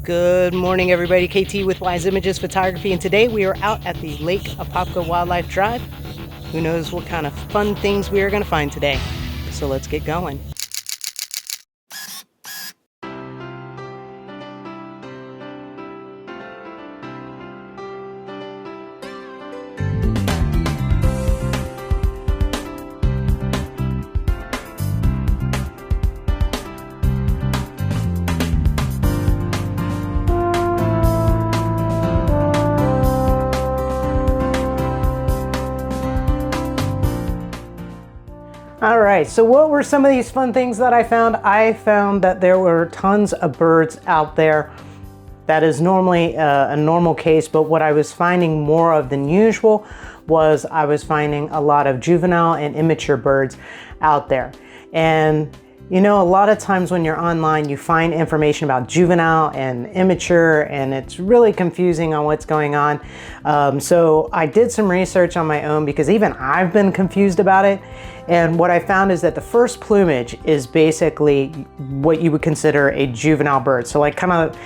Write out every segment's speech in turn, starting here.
Good morning, everybody. KT with Wise Images Photography, and today we are out at the Lake Apopka Wildlife Drive. Who knows what kind of fun things we are going to find today. So let's get going. All right, so what were some of these fun things that I found? I found that there were tons of birds out there. That is normally a normal case, but what I was finding more of than usual was I was finding a lot of juvenile and immature birds out there. And you know, a lot of times when you're online, you find information about juvenile and immature, and it's really confusing on what's going on. So I did some research on my own because even I've been confused about it. And what I found is that the first plumage is basically what you would consider a juvenile bird. So like kind of,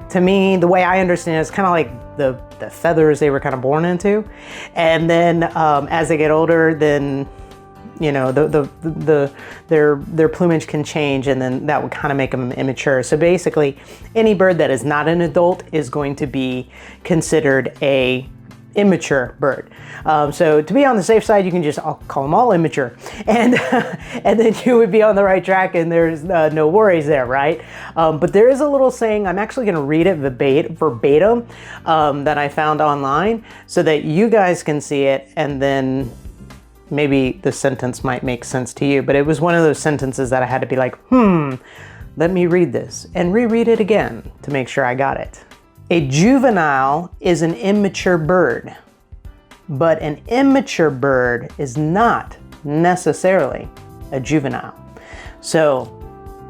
to me, the way I understand it, it's kind of like the feathers they were kind of born into. And then as they get older, then you know, their plumage can change, and then that would kind of make them immature. So basically, any bird that is not an adult is going to be considered a immature bird. So to be on the safe side, you can just call them all immature, and and then you would be on the right track, and there's no worries there, right? But there is a little saying. I'm actually going to read it verbatim that I found online, so that you guys can see it, and then maybe the sentence might make sense to you. But it was one of those sentences that I had to be like, let me read this and reread it again to make sure I got it. A juvenile is an immature bird, but an immature bird is not necessarily a juvenile. So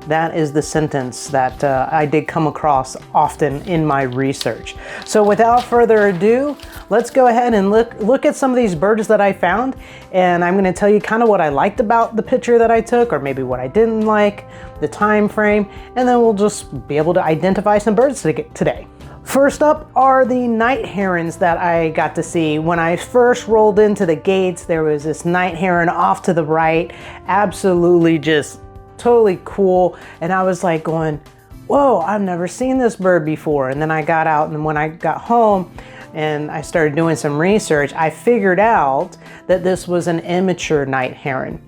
that is the sentence that I did come across often in my research. So without further ado, let's go ahead and look at some of these birds that I found, and I'm going to tell you kind of what I liked about the picture that I took, or maybe what I didn't like, the time frame, and then we'll just be able to identify some birds today. First up are the night herons that I got to see. When I first rolled into the gates, there was this night heron off to the right, absolutely just totally cool. And I was like going, whoa, I've never seen this bird before. And then I got out, and when I got home and I started doing some research, I figured out that this was an immature night heron.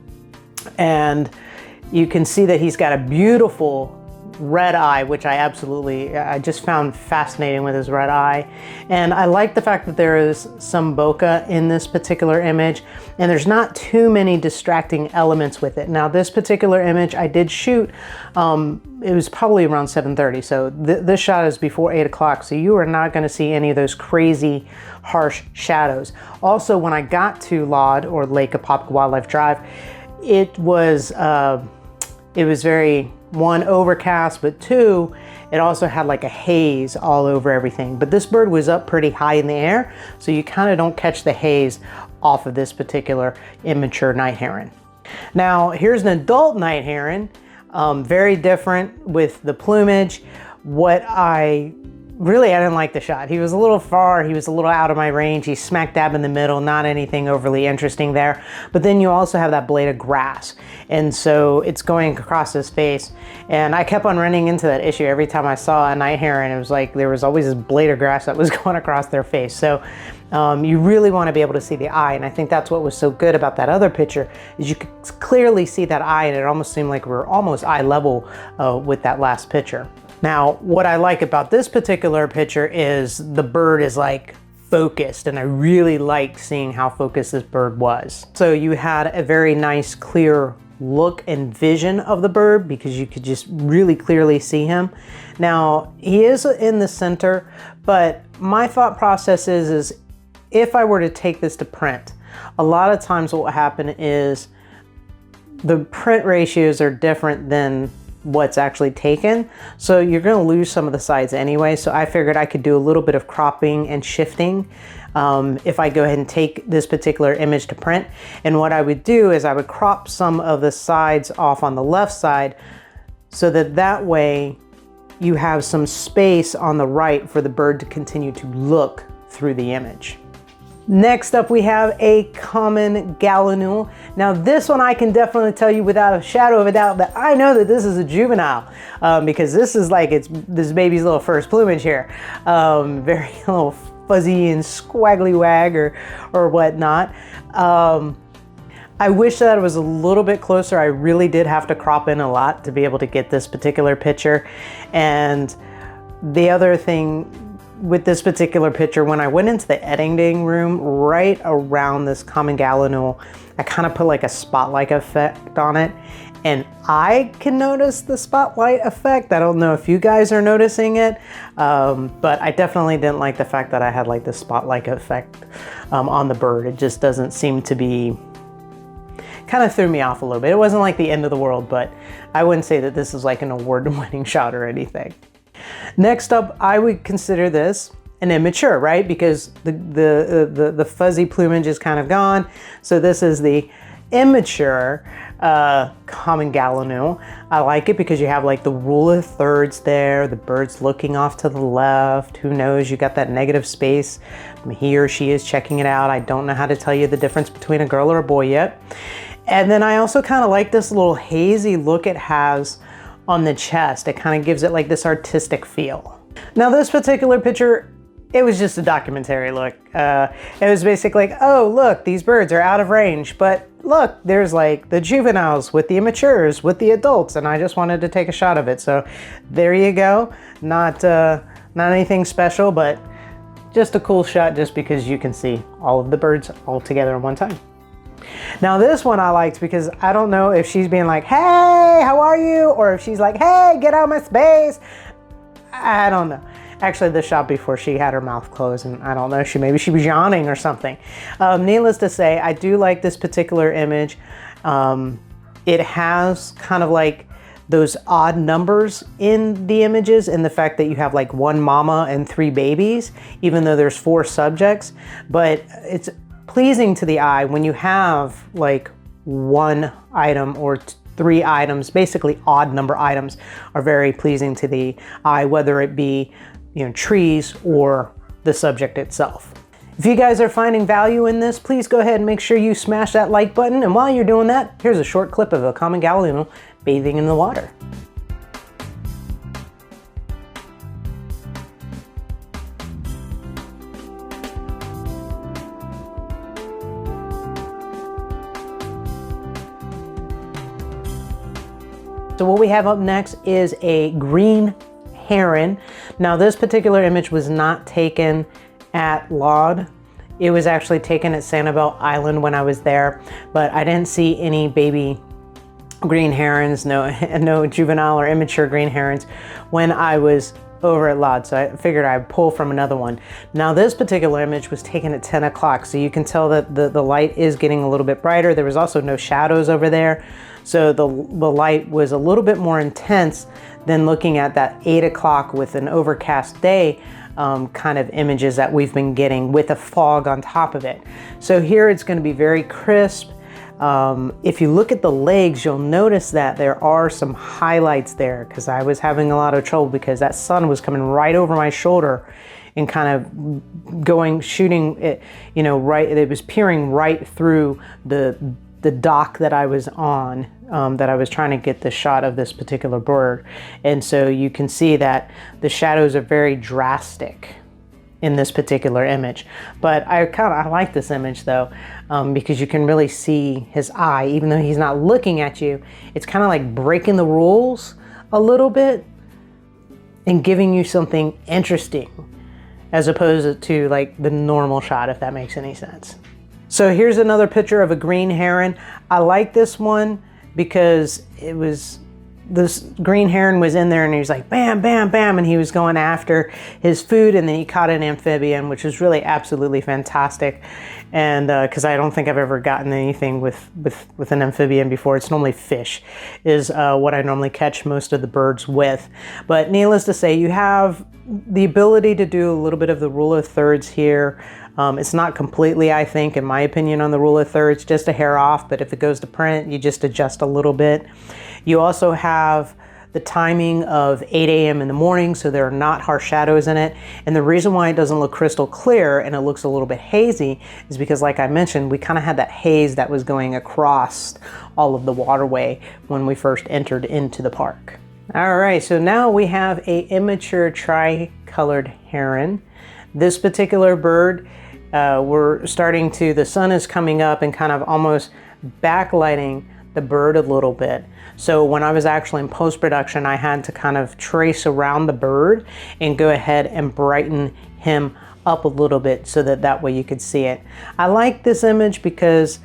And you can see that he's got a beautiful red eye, which I just found fascinating with his red eye. And I like the fact that there is some bokeh in this particular image, and there's not too many distracting elements with it. Now this particular image I did shoot, it was probably around 7:30, so this shot is before 8 o'clock, so you are not going to see any of those crazy harsh shadows. Also, when I got to LOD, or Lake Apopka Wildlife Drive, it was very, one, overcast, but two, it also had like a haze all over everything. But this bird was up pretty high in the air, so you kind of don't catch the haze off of this particular immature night heron. Now here's an adult night heron, very different with the plumage. I didn't like the shot. He was a little far, he was a little out of my range, he's smack dab in the middle, not anything overly interesting there. But then you also have that blade of grass, and so it's going across his face. And I kept on running into that issue every time I saw a night heron. It was like there was always this blade of grass that was going across their face. So you really want to be able to see the eye, and I think that's what was so good about that other picture, is you could clearly see that eye, and it almost seemed like we were almost eye level with that last picture. Now, what I like about this particular picture is the bird is like focused, and I really liked seeing how focused this bird was. So you had a very nice clear look and vision of the bird because you could just really clearly see him. Now, he is in the center, but my thought process is if I were to take this to print, a lot of times what will happen is the print ratios are different than what's actually taken, so you're going to lose some of the sides anyway. So I figured I could do a little bit of cropping and shifting if I go ahead and take this particular image to print. And what I would do is I would crop some of the sides off on the left side, so that way you have some space on the right for the bird to continue to look through the image. Next up, we have a common Gallonul. Now this one I can definitely tell you without a shadow of a doubt that I know that this is a juvenile, because this is like this baby's little first plumage here. Very little fuzzy and squaggly wag or whatnot. I wish that it was a little bit closer. I really did have to crop in a lot to be able to get this particular picture. And the other thing with this particular picture, when I went into the editing room right around this common Gallonul, I kind of put like a spotlight effect on it, and I can notice the spotlight effect. I don't know if you guys are noticing it, but I definitely didn't like the fact that I had like the spotlight effect on the bird. It just doesn't seem to be, kind of threw me off a little bit. It wasn't like the end of the world, but I wouldn't say that this is like an award-winning shot or anything. Next up, I would consider this an immature, right? Because the fuzzy plumage is kind of gone. So this is the immature common Gallonul. I like it because you have like the rule of thirds there. The bird's looking off to the left. Who knows? You got that negative space. He or she is checking it out. I don't know how to tell you the difference between a girl or a boy yet. And then I also kind of like this little hazy look it has on the chest. It kind of gives it like this artistic feel. Now this particular picture, it was just a documentary look. It was basically like, oh look, these birds are out of range, but look, there's like the juveniles with the immatures with the adults, and I just wanted to take a shot of it. So there you go. Not anything special, but just a cool shot just because you can see all of the birds all together at one time. Now this one I liked because I don't know if she's being like, hey, how are you? Or if she's like, hey, get out of my space. I don't know. Actually, the shot before she had her mouth closed, and I don't know, maybe she was yawning or something. Needless to say, I do like this particular image. It has kind of like those odd numbers in the images, and the fact that you have like one mama and 3 babies, even though there's 4 subjects. But it's pleasing to the eye when you have like 1 item or 3 items. Basically odd number items are very pleasing to the eye, whether it be, you know, trees or the subject itself. If you guys are finding value in this, please go ahead and make sure you smash that like button. And while you're doing that, here's a short clip of a common Gallonul bathing in the water. So what we have up next is a green heron. Now this particular image was not taken at Laud. It was actually taken at Sanibel Island when I was there, but I didn't see any baby green herons, no juvenile or immature green herons when I was over at Laud, so I figured I'd pull from another one. Now this particular image was taken at 10 o'clock, so you can tell that the light is getting a little bit brighter. There was also no shadows over there, so the light was a little bit more intense than looking at that 8 o'clock with an overcast day kind of images that we've been getting with a fog on top of it. So here it's going to be very crisp. If you look at the legs, you'll notice that there are some highlights there, because I was having a lot of trouble because that sun was coming right over my shoulder and kind of shooting it, you know, right, it was peering right through the dock that I was on, that I was trying to get the shot of this particular bird. And so you can see that the shadows are very drastic in this particular image. But I like this image though, because you can really see his eye, even though he's not looking at you. It's kind of like breaking the rules a little bit and giving you something interesting, as opposed to like the normal shot, if that makes any sense. So here's another picture of a green heron. I like this one because this green heron was in there and he was like bam, bam, bam, and he was going after his food, and then he caught an amphibian, which was really absolutely fantastic. And because I don't think I've ever gotten anything with an amphibian before. It's normally fish is what I normally catch most of the birds with. But needless to say, you have the ability to do a little bit of the rule of thirds here. It's not completely, I think, in my opinion, on the rule of thirds, just a hair off, but if it goes to print, you just adjust a little bit. You also have the timing of 8 a.m. in the morning, so there are not harsh shadows in it. And the reason why it doesn't look crystal clear and it looks a little bit hazy is because, like I mentioned, we kind of had that haze that was going across all of the waterway when we first entered into the park. All right, so now we have a immature tri-colored heron. This particular bird, the sun is coming up and kind of almost backlighting the bird a little bit. So when I was actually in post-production, I had to kind of trace around the bird and go ahead and brighten him up a little bit so that way you could see it. I like this image because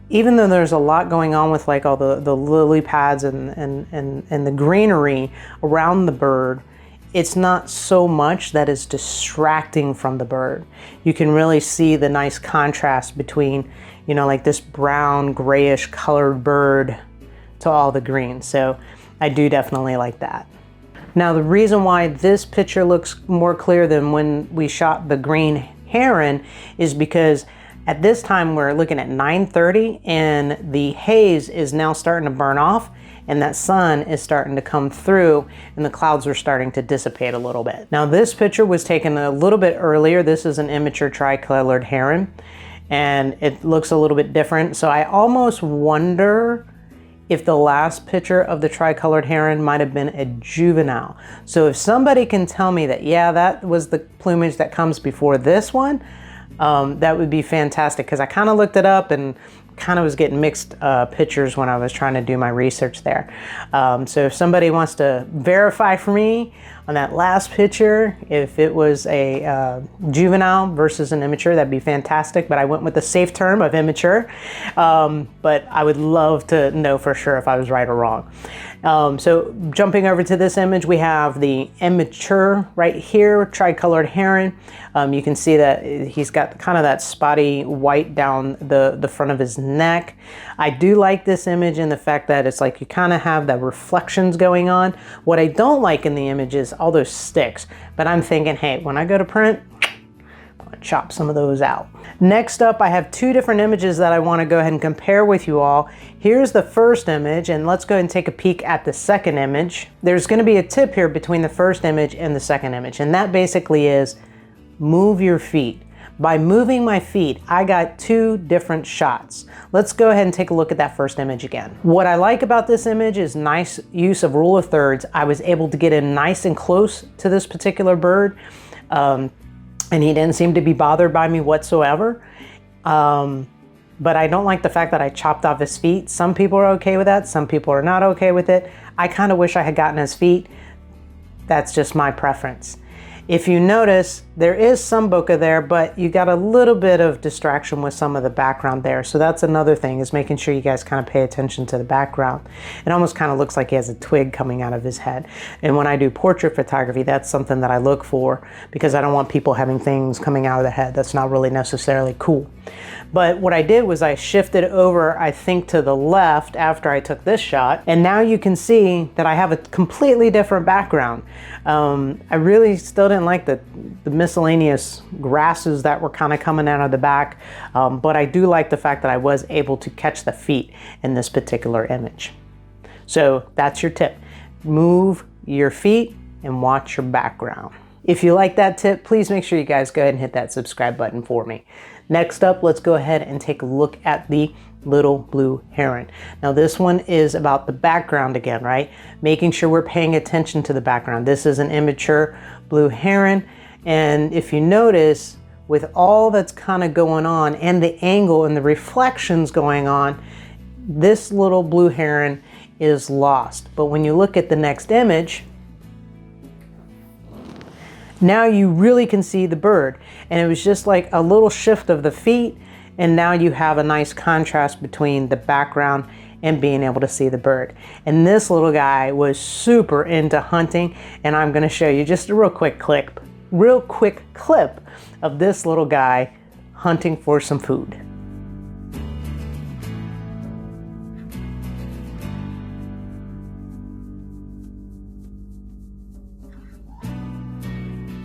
even though there's a lot going on with like all the lily pads and the greenery around the bird, it's not so much that is distracting from the bird. You can really see the nice contrast between, you know, like this brown grayish colored bird to all the green. So I do definitely like that. Now the reason why this picture looks more clear than when we shot the green heron is because at this time we're looking at 9:30 and the haze is now starting to burn off and that sun is starting to come through and the clouds are starting to dissipate a little bit. Now this picture was taken a little bit earlier. This is an immature tri-colored heron and it looks a little bit different. So I almost wonder if the last picture of the tri-colored heron might have been a juvenile. So if somebody can tell me that, yeah, that was the plumage that comes before this one, that would be fantastic, because I kind of looked it up and kind of was getting mixed pictures when I was trying to do my research there. So if somebody wants to verify for me on that last picture, if it was a juvenile versus an immature, that'd be fantastic. But I went with the safe term of immature. But I would love to know for sure if I was right or wrong. So jumping over to this image, we have the immature right here, tri-colored heron. You can see that he's got kind of that spotty white down the front of his neck. I do like this image in the fact that it's like you kind of have the reflections going on. What I don't like in the image is all those sticks, but I'm thinking, hey, when I go to print, I'm gonna chop some of those out. Next up, I have two different images that I want to go ahead and compare with you all. Here's the first image, and let's go ahead and take a peek at the second image. There's going to be a tip here between the first image and the second image, and that basically is move your feet. By moving my feet, I got two different shots. Let's go ahead and take a look at that first image again. What I like about this image is nice use of rule of thirds. I was able to get in nice and close to this particular bird, and he didn't seem to be bothered by me whatsoever. But I don't like the fact that I chopped off his feet. Some people are okay with that. Some people are not okay with it. I kind of wish I had gotten his feet. That's just my preference. If you notice, there is some bokeh there, but you got a little bit of distraction with some of the background there. So that's another thing, is making sure you guys kind of pay attention to the background. It almost kind of looks like he has a twig coming out of his head. And when I do portrait photography, that's something that I look for, because I don't want people having things coming out of the head. That's not really necessarily cool. But what I did was I shifted over, I think, to the left after I took this shot. And now you can see that I have a completely different background. I really still didn't like the miscellaneous grasses that were kind of coming out of the back. But I do like the fact that I was able to catch the feet in this particular image. So that's your tip. Move your feet and watch your background. If you like that tip, please make sure you guys go ahead and hit that subscribe button for me. Next up, let's go ahead and take a look at the little blue heron. Now this one is about the background again, right? Making sure we're paying attention to the background. This is an immature blue heron. And if you notice, with all that's kind of going on and the angle and the reflections going on, this little blue heron is lost. But when you look at the next image, now you really can see the bird. And it was just like a little shift of the feet, and now you have a nice contrast between the background and being able to see the bird. And this little guy was super into hunting, and I'm gonna show you just a real quick clip of this little guy hunting for some food.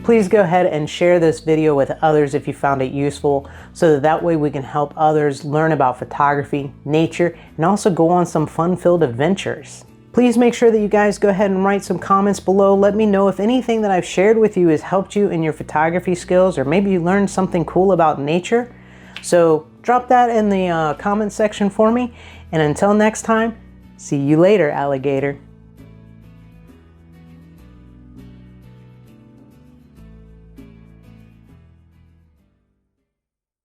Please go ahead and share this video with others if you found it useful, so that way we can help others learn about photography, nature, and also go on some fun-filled adventures. Please make sure that you guys go ahead and write some comments below. Let me know if anything that I've shared with you has helped you in your photography skills, or maybe you learned something cool about nature. So drop that in the comment section for me. And until next time, see you later, alligator.